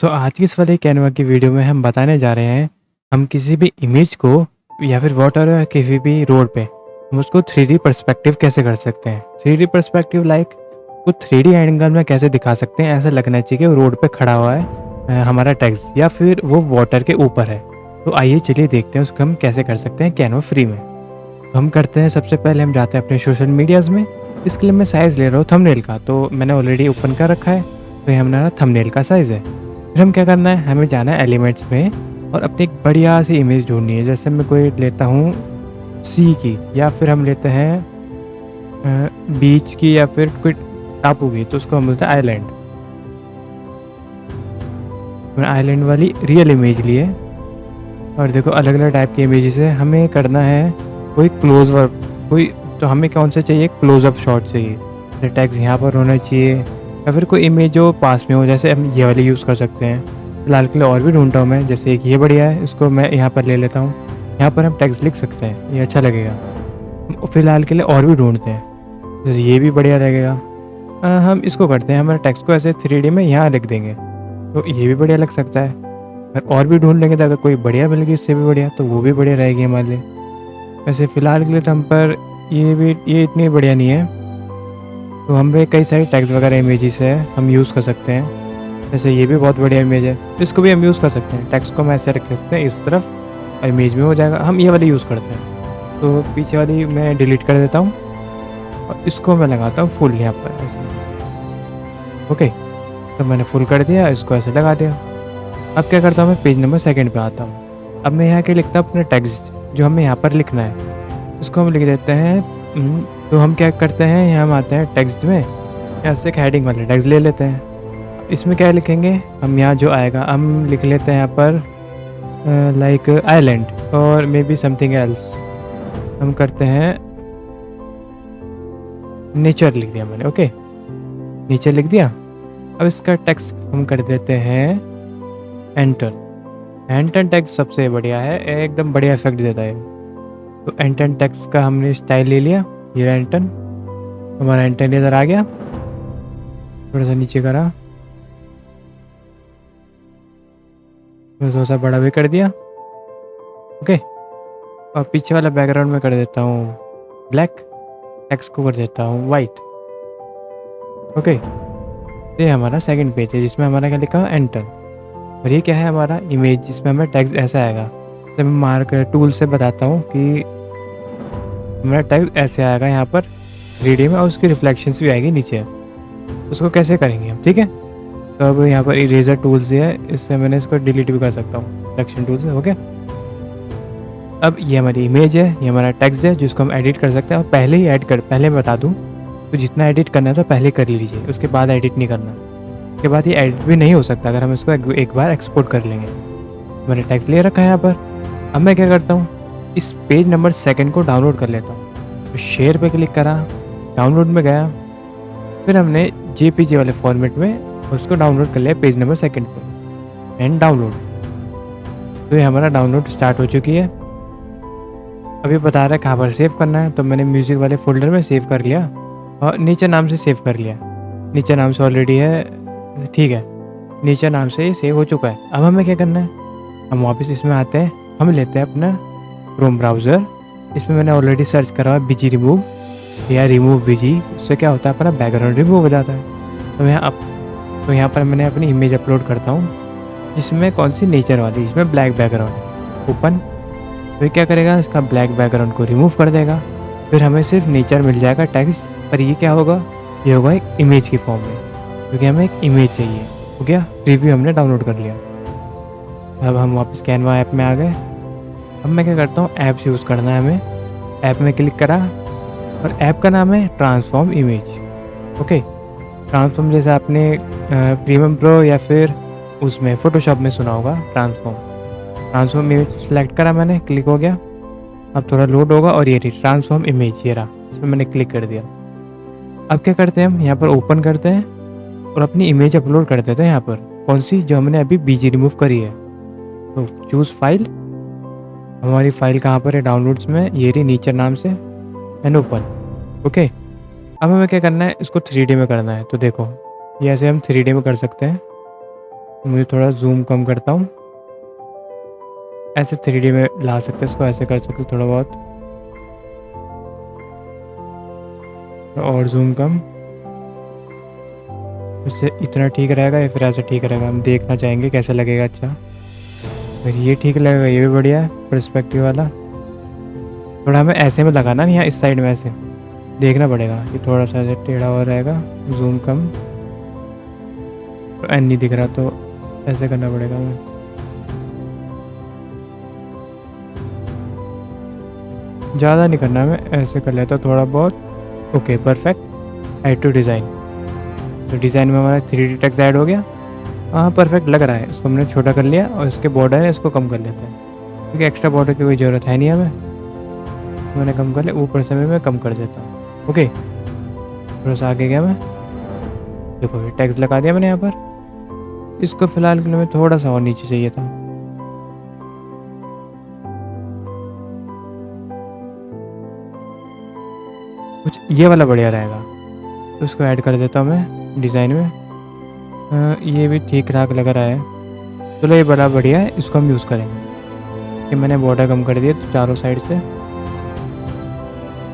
आज की इस वाले कैनवा की वीडियो में हम बताने जा रहे हैं हम किसी भी इमेज को या फिर वाटर या किसी भी रोड पे हम उसको 3D पर्सपेक्टिव कैसे कर सकते हैं। 3D पर्सपेक्टिव लाइक वो 3D एंगल में कैसे दिखा सकते हैं। ऐसा लगना चाहिए कि वो रोड पे खड़ा हुआ है हमारा टेक्स्ट या फिर वो वाटर के ऊपर है। तो आइए चलिए देखते हैं उसको हम कैसे कर सकते हैं कैनवा फ्री में। तो हम करते हैं, सबसे पहले हम जाते हैं अपने सोशल मीडियाज़ में। इसके लिए मैं साइज़ ले रहा हूँ थंबनेल का, तो मैंने ऑलरेडी ओपन कर रखा है। तो ये हमारा थंबनेल का साइज़ है। फिर हम क्या करना है, हमें जाना है एलिमेंट्स में और अपनी एक बढ़िया सी इमेज ढूंढनी है। जैसे मैं कोई लेता हूँ सी की, या फिर हम लेते हैं बीच की, या फिर कोई टापू की, तो उसको हम बोलते हैं आइलैंड। मैंने आइलैंड वाली रियल इमेज ली है। और देखो अलग अलग टाइप की इमेजेस है। हमें करना है कोई क्लोज वर्क, कोई तो हमें कौन से चाहिए, क्लोजअप शॉट चाहिए। जैसे टैग्स यहाँ पर होना चाहिए, या फिर कोई इमेज जो पास में हो। जैसे हम ये वाली यूज़ कर सकते हैं। फिलहाल के लिए और भी ढूंढता हूँ मैं। जैसे एक ये बढ़िया है, इसको मैं यहाँ पर ले लेता हूँ। यहाँ पर हम टैग्स लिख सकते हैं, ये अच्छा लगेगा। फिलहाल के लिए और भी ढूंढते हैं। जैसे ये भी बढ़िया लगेगा। हम इसको करते हैं, हमारे टेक्स्ट को ऐसे 3D में यहाँ लिख देंगे, तो ये भी बढ़िया लग सकता है। अगर और भी ढूंढ लेंगे तो अगर कोई बढ़िया मिल गई इससे भी बढ़िया, तो वो भी बढ़िया रहेगी हमारे लिए। वैसे फ़िलहाल के लिए तो हम पर ये इतनी बढ़िया नहीं है। तो हम पे कई सारी टैग्स वगैरह इमेजेस है हम यूज़ कर सकते हैं। जैसे ये भी बहुत बढ़िया इमेज है, इसको भी हम यूज़ कर सकते हैं। टैग्स को हम ऐसे रख सकते हैं इस तरफ, और इमेज में हो जाएगा। हम ये वाली यूज़ करते हैं, तो पीछे वाली मैं डिलीट कर देता हूँ और इसको मैं लगाता हूँ फुल यहाँ पर ऐसे। ओके, तो मैंने फुल कर दिया, इसको ऐसे लगा दिया। अब क्या करता हूँ, मैं पेज नंबर 2 पे आता हूँ। अब मैं यहाँ के लिखता हूँ अपने टेक्स्ट जो हमें यहाँ पर लिखना है, उसको हम लिख देते हैं। तो हम क्या करते हैं, यहाँ हम आते हैं टेक्स्ट में, यहाँ से एक हेडिंग वाले टेक्स्ट ले लेते हैं। इसमें क्या लिखेंगे हम, यहाँ जो आएगा हम लिख लेते हैं यहाँ पर लाइक आइलैंड और मे बी समथिंग एल्स। हम करते हैं नेचर, लिख दिया मैंने। ओके, नेचर लिख दिया। अब इसका टेक्स्ट हम कर देते हैं एंटर। एंटर टेक्स्ट सबसे बढ़िया है, एकदम बढ़िया इफेक्ट देता है। तो एंटर टेक्स्ट का हमने स्टाइल ले लिया, ये एंटन। हमारा एंटन इधर आ गया, थोड़ा सा नीचे करा, थोड़ा सा बड़ा भी कर दिया। ओके, और पीछे वाला बैकग्राउंड में कर देता हूँ ब्लैक, टेक्स्ट को कर देता हूँ वाइट। ओके, ये हमारा सेकंड पेज है जिसमें हमारा क्या लिखा है, एंटर। और ये क्या है, हमारा इमेज जिसमें हमें टेक्स्ट ऐसा आएगा। तो मैं मार्क टूल से बताता हूँ कि हमारा टेक्स्ट ऐसे आएगा यहाँ पर 3D में, और उसकी रिफ्लेक्शंस भी आएगी नीचे। उसको कैसे करेंगे हम, ठीक है। तो अब यहाँ पर इरेजर टूल से है, इससे मैंने इसको डिलीट भी कर सकता हूँ सिलेक्शन टूल से। ओके, अब ये हमारी इमेज है, ये हमारा टेक्स्ट है जिसको हम एडिट कर सकते हैं। और पहले मैं बता दूँ, तो जितना एडिट करना है तो पहले कर लीजिए, उसके बाद एडिट नहीं करना। उसके बाद ये एडिट भी नहीं हो सकता अगर हम इसको एक बार एक्सपोर्ट कर लेंगे। मैंने टेक्स्ट ले रखा है यहाँ पर। अब मैं क्या करता हूँ, इस पेज नंबर 2 को डाउनलोड कर लेता हूँ। तो शेयर पे क्लिक करा, डाउनलोड में गया, फिर हमने JPG वाले फॉर्मेट में उसको डाउनलोड कर लिया पेज नंबर 2 पे, एंड डाउनलोड। तो ये हमारा डाउनलोड स्टार्ट हो चुकी है। अभी बता रहा है कहाँ पर सेव करना है, तो मैंने म्यूज़िक वाले फोल्डर में सेव कर लिया और नेचर नाम से सेव कर लिया। नेचर नाम से ऑलरेडी है, ठीक है, नेचर नाम से ये सेव हो चुका है। अब हमें क्या करना है, हम वापस इसमें आते हैं, हम लेते हैं अपना क्रोम ब्राउज़र। इसमें मैंने ऑलरेडी सर्च करा है BG रिमूव या रिमूव BG। उससे क्या होता है, अपना बैकग्राउंड रिमूव हो जाता है। तो यहाँ पर मैंने अपनी इमेज अपलोड करता हूँ, जिसमें कौन सी, नेचर वाली, जिसमें ब्लैक बैकग्राउंड है। ओपन, तो ये क्या करेगा, इसका ब्लैक बैकग्राउंड को रिमूव कर देगा। फिर हमें सिर्फ नेचर मिल जाएगा टेक्स्ट, पर ये क्या होगा, ये होगा एक इमेज की फॉर्म में, क्योंकि हमें एक इमेज चाहिए। हो गया, प्रीव्यू हमने डाउनलोड कर लिया। अब हम वापस कैनवा ऐप में आ गए। अब मैं क्या करता हूँ, ऐप्स यूज़ करना है हमें। ऐप में क्लिक करा और ऐप का नाम है ट्रांसफॉर्म इमेज। ओके, ट्रांसफॉर्म जैसे आपने प्रीमियम प्रो या फिर उसमें फ़ोटोशॉप में सुना होगा, ट्रांसफॉर्म इमेज सेलेक्ट करा मैंने, क्लिक हो गया। अब थोड़ा लोड होगा और ये रही ट्रांसफॉर्म इमेज, ये रहा, इसमें मैंने क्लिक कर दिया। अब क्या करते हैं, हम यहाँ पर ओपन करते हैं और अपनी इमेज अपलोड कर देते हैं यहाँ पर, कौन सी, जो हमने अभी BG रिमूव करी है। तो चूज़ फाइल, हमारी फाइल कहाँ पर है, डाउनलोड्स में, ये रही नेचर नाम से, एंड ओपन। ओके, अब हमें क्या करना है, इसको 3D में करना है। तो देखो, ये ऐसे हम 3D में कर सकते हैं। मुझे थोड़ा जूम कम करता हूँ। ऐसे 3D में ला सकते हैं इसको, ऐसे कर सकते थोड़ा बहुत, और जूम कम। इससे इतना ठीक रहेगा या फिर ऐसा ठीक रहेगा, हम देखना चाहेंगे कैसा लगेगा। अच्छा, अगर ये ठीक लगेगा ये भी बढ़िया है पर्सपेक्टिव वाला। थोड़ा हमें ऐसे में लगाना नहीं, यहाँ इस साइड में ऐसे देखना पड़ेगा। ये थोड़ा सा ऐसे टेढ़ा हो रहेगा, जूम कम, तो एन नहीं दिख रहा तो ऐसे करना पड़ेगा हमें। ज़्यादा नहीं करना, मैं ऐसे कर लेता थोड़ा बहुत। Okay perfect. Add to design, तो डिज़ाइन में हमारा 3D टेक्स्ट ऐड हो गया। हाँ परफेक्ट लग रहा है। इसको हमने छोटा कर लिया और इसके बॉर्डर है इसको कम कर लेते हैं, क्योंकि एक्स्ट्रा बॉर्डर की कोई ज़रूरत है नहीं हमें। मैंने कम कर लिया, ऊपर से मैं कम कर देता हूँ। ओके, थोड़ा सा आगे गया मैं, देखो ये टैग्स लगा दिया मैंने यहाँ पर। इसको फिलहाल के लिए मैं थोड़ा सा और नीचे चाहिए था। कुछ ये वाला बढ़िया रहेगा, तो इसको ऐड कर देता हूँ मैं डिज़ाइन में। ये भी ठीक ठाक लग रहा है। चलो ये बड़ा बढ़िया है, इसको हम यूज़ करेंगे। कि मैंने बॉर्डर कम कर दिए तो चारों साइड से,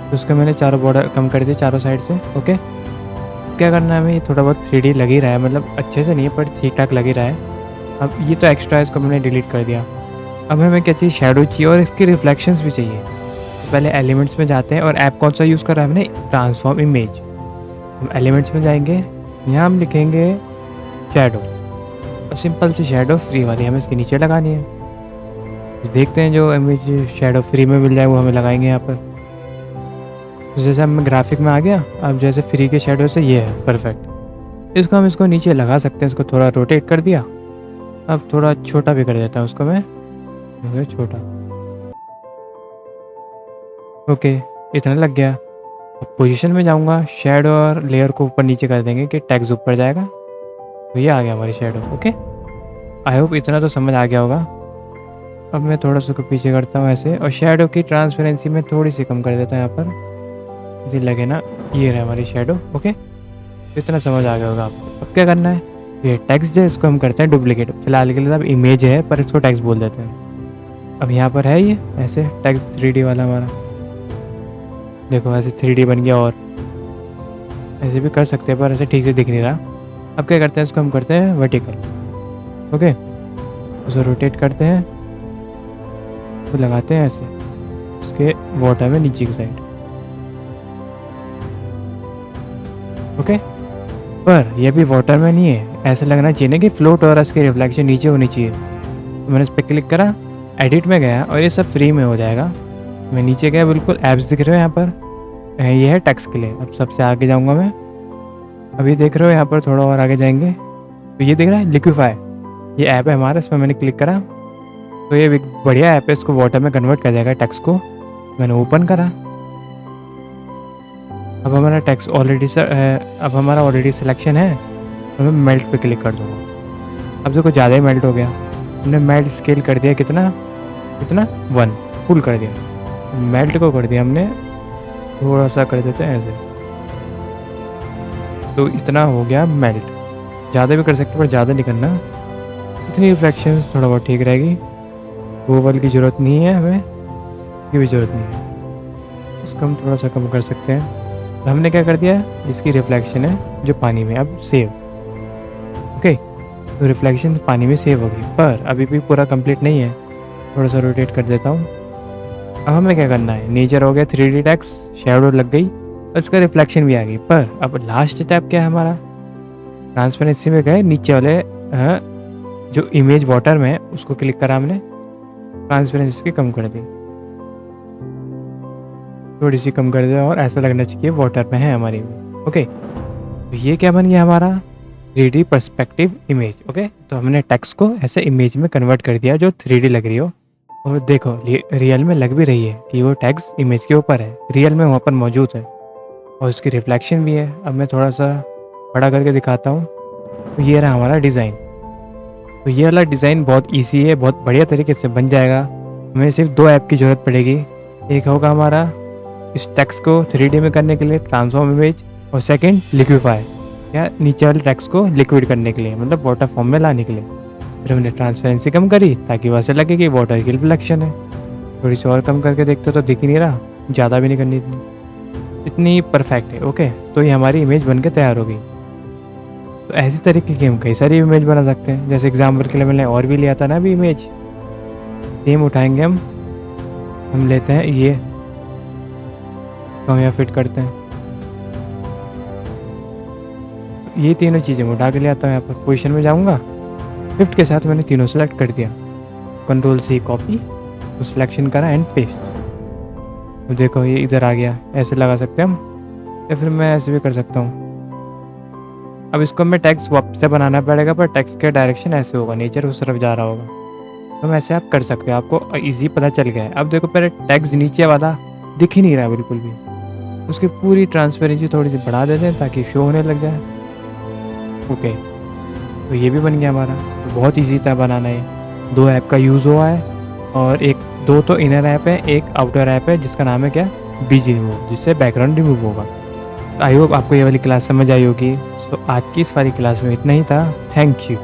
तो उसका मैंने चारों बॉर्डर कम कर दिए चारों साइड से। ओके, क्या करना है हमें, ये थोड़ा बहुत 3D लग ही रहा है, मतलब अच्छे से नहीं है पर ठीक ठाक लग ही रहा है। अब ये तो एक्स्ट्रा है, इसको मैंने डिलीट कर दिया। अब हमें क्या चाहिए, शेडो चाहिए और इसके रिफ्लेक्शंस भी चाहिए। तो पहले एलिमेंट्स में जाते हैं, और ऐप कौन सा यूज़ कर रहा है हमने, ट्रांसफॉर्म इमेज। हम एलिमेंट्स में जाएंगे, यहाँ हम लिखेंगे शेडो, और सिंपल सी शेडो फ्री वाली हमें इसके नीचे लगानी है। तो देखते हैं जो इमेज शेडो फ्री में मिल जाए वो हमें लगाएंगे यहाँ पर। तो जैसे हम ग्राफिक में आ गया, अब जैसे फ्री के शेडो से ये है परफेक्ट। इसको हम इसको नीचे लगा सकते हैं, इसको थोड़ा रोटेट कर दिया। अब थोड़ा छोटा भी कर देता हूँ उसको मैं, छोटा। ओके, इतना लग गया। अब पोजीशन में जाऊँगा, शेडो और लेयर को ऊपर नीचे कर देंगे कि टैग्स ऊपर जाएगा। तो ये आ गया हमारी शेडो। ओके, आई होप इतना तो समझ आ गया होगा। अब मैं थोड़ा सा पीछे करता हूँ ऐसे, और शेडो की ट्रांसपेरेंसी में थोड़ी सी कम कर देता हूँ यहाँ पर, इसी लगे ना। ये रहा हमारी शेडो। ओके, तो इतना समझ आ गया होगा आपको। अब क्या करना है, ये टेक्स्ट है इसको हम करते हैं डुप्लीकेट। फिलहाल के लिए अब इमेज है पर इसको टेक्स्ट बोल देते हैं। अब यहाँ पर है ये ऐसे टेक्स्ट 3D वाला हमारा, देखो ऐसे 3D बन गया। और ऐसे भी कर सकते हैं पर ऐसे ठीक से दिख नहीं रहा। अब क्या करते हैं, इसको हम करते हैं वर्टिकल। ओके, उसे रोटेट करते हैं, तो लगाते हैं ऐसे उसके वाटर में नीचे की साइड। ओके, पर ये भी वाटर में नहीं है, ऐसा लगना चाहिए ना कि फ्लोट और इसकी रिफ्लेक्शन नीचे होनी चाहिए। तो मैंने इस पर क्लिक करा, एडिट में गया और ये सब फ्री में हो जाएगा। मैं नीचे गया, बिल्कुल ऐप्स दिख रहे हो यहाँ पर, ये है टेक्स्ट के लिए। अब सबसे आगे जाऊँगा मैं, अभी देख रहे हो यहाँ पर, थोड़ा और आगे जाएंगे तो ये दिख रहा है लिक्विफाई, ये ऐप है हमारा। इसमें मैंने क्लिक करा तो ये बढ़िया ऐप है, इसको वाटर में कन्वर्ट कर देगा टेक्स्ट को। मैंने ओपन करा, अब हमारा टेक्स्ट ऑलरेडी अब हमारा ऑलरेडी सिलेक्शन है, तो मैं मेल्ट पे क्लिक कर दूँगा। अब देखो ज़्यादा ही मेल्ट हो गया। हमने मेल्ट स्केल कर दिया, कितना कितना 1 फुल कर दिया। मेल्ट को कर दिया हमने, थोड़ा सा कर देते हैं ऐसे, तो इतना हो गया मेल्ट। ज़्यादा भी कर सकते पर ज़्यादा नहीं करना, इतनी रिफ्लेक्शंस थोड़ा बहुत ठीक रहेगी। वो वाली की ज़रूरत नहीं है हमें, की भी ज़रूरत नहीं है। इसको हम थोड़ा सा कम कर सकते हैं। तो हमने क्या कर दिया, इसकी रिफ्लेक्शन है जो पानी में, अब सेव। ओके, तो रिफ्लेक्शन पानी में सेव होगी, पर अभी भी पूरा कंप्लीट नहीं है। थोड़ा सा रोटेट कर देता हूँ। अब हमें क्या करना है, नेचर हो गया, 3D टेक्स्ट, शेडो लग गई और इसका रिफ्लेक्शन भी आ गई। पर अब लास्ट स्टेप क्या है हमारा, ट्रांसपेरेंसी में गए, नीचे वाले जो इमेज वाटर में है उसको क्लिक करा हमने, ट्रांसपेरेंसी की कम कर दी, थोड़ी सी कम कर दिया, और ऐसा लगना चाहिए वाटर में है हमारी इमेज। ओके, तो ये क्या बन गया हमारा 3D पर्सपेक्टिव इमेज। ओके, तो हमने टेक्स्ट को ऐसे इमेज में कन्वर्ट कर दिया जो 3D लग रही हो। और देखो रियल में लग भी रही है कि वो टेक्स्ट इमेज के ऊपर है, रियल में वहाँ पर मौजूद है, और उसकी रिफ्लेक्शन भी है। अब मैं थोड़ा सा बड़ा करके दिखाता हूँ। तो ये रहा हमारा डिज़ाइन। तो ये वाला डिज़ाइन बहुत ईजी है, बहुत बढ़िया तरीके से बन जाएगा। हमें सिर्फ 2 ऐप की ज़रूरत पड़ेगी। एक होगा हमारा इस टेक्स्ट को 3D में करने के लिए ट्रांसफॉर्म इमेज, और सेकंड लिक्विफाई। क्या नीचे वाले टेक्स्ट को लिक्विड करने के लिए, मतलब वाटर फॉर्म में लाने के लिए। फिर हमने ट्रांसपेरेंसी कम करी ताकि वैसे लगे कि वाटर की रिफ्लेक्शन है। थोड़ी सी और कम करके देखते तो दिख ही नहीं रहा, ज़्यादा भी नहीं करनी इतनी परफेक्ट है। ओके, तो ये हमारी इमेज बन के तैयार हो गई। तो ऐसी तरीके की हम कई सारी इमेज बना सकते हैं। जैसे एग्जाम्पल के लिए मैंने और भी लिया था ना अभी इमेज, सेम उठाएंगे हम लेते हैं ये, तो हम यहाँ फिट करते हैं। ये तीनों चीज़ें मैं उठा के ले आता हूँ। यहाँ पर पोजीशन में जाऊँगा, शिफ्ट के साथ मैंने तीनों सेलेक्ट कर दिया, कंट्रोल से कॉपी, तो सिलेक्शन करा एंड पेस्ट। तो देखो ये इधर आ गया। ऐसे लगा सकते हैं हम, या फिर मैं ऐसे भी कर सकता हूँ। अब इसको हमें टेक्स्ट वापस से बनाना पड़ेगा, पर टेक्स्ट का डायरेक्शन ऐसे होगा, नेचर उस तरफ जा रहा होगा। तो ऐसे आप कर सकते हो, आपको इजी पता चल गया है। अब देखो पहले टेक्स्ट नीचे वाला दिख ही नहीं रहा बिल्कुल भी, उसकी पूरी ट्रांसपेरेंसी थोड़ी सी बढ़ा देते हैं ताकि शो होने लग जाए। ओके, तो ये भी बन गया हमारा। तो बहुत ईजी था बनाना ये। 2 ऐप का यूज़ हुआ है, और दो तो इनर ऐप है, एक आउटर ऐप है जिसका नाम है क्या, बीजी रिमूव, जिससे बैकग्राउंड रिमूव होगा। तो आई होप आपको ये वाली क्लास समझ आई होगी। तो आज की इस वाली क्लास में इतना ही था। Thank you.